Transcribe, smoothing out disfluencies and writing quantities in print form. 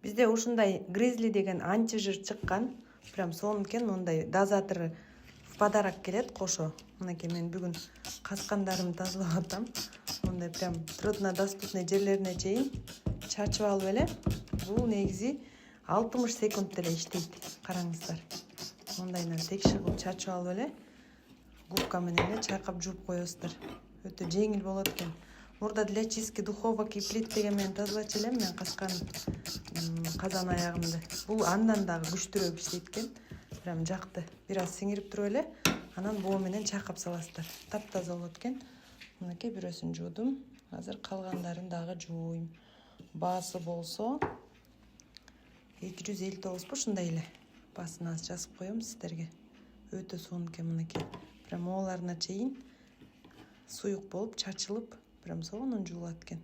Бизде ушундай Grizzly деген анчы жыр чыккан. Прям сонукен мындай дозатор в подарок келет кошо. Мынакей мен бүгүн каскандарымды тазалап атам. Мындай прям труднодоступный жерлерине чейин чачып алып эле. Бул негизи 60 секунд деле иштейт. Караңыздар. Мындайынан текши кылып чачып алып эле губка менен эле чайкап жууп коесуздар. Өтө жеңил болот экен. Мурда деле чистки духовок и плит деген менен тазалачу элем мен касканын казан аягымды. Бул андан дагы күчтүүрөөк иштейт экен. Прям жакты. Бир аз сиңирип туруп эле, анан боо менен чайкап саласыздар. Таптаза болот экен. Мынакей бирөөсүн жуудум. Азыр калгандарын дагы жууйм. Баасы болсо 259 ушундай эле. Баасын аз жазып коем сиздерге. Өтө сонун экен мынакей. Прям ооларына чейин суюк болуп, чачылып, прям сонун жуулат экен.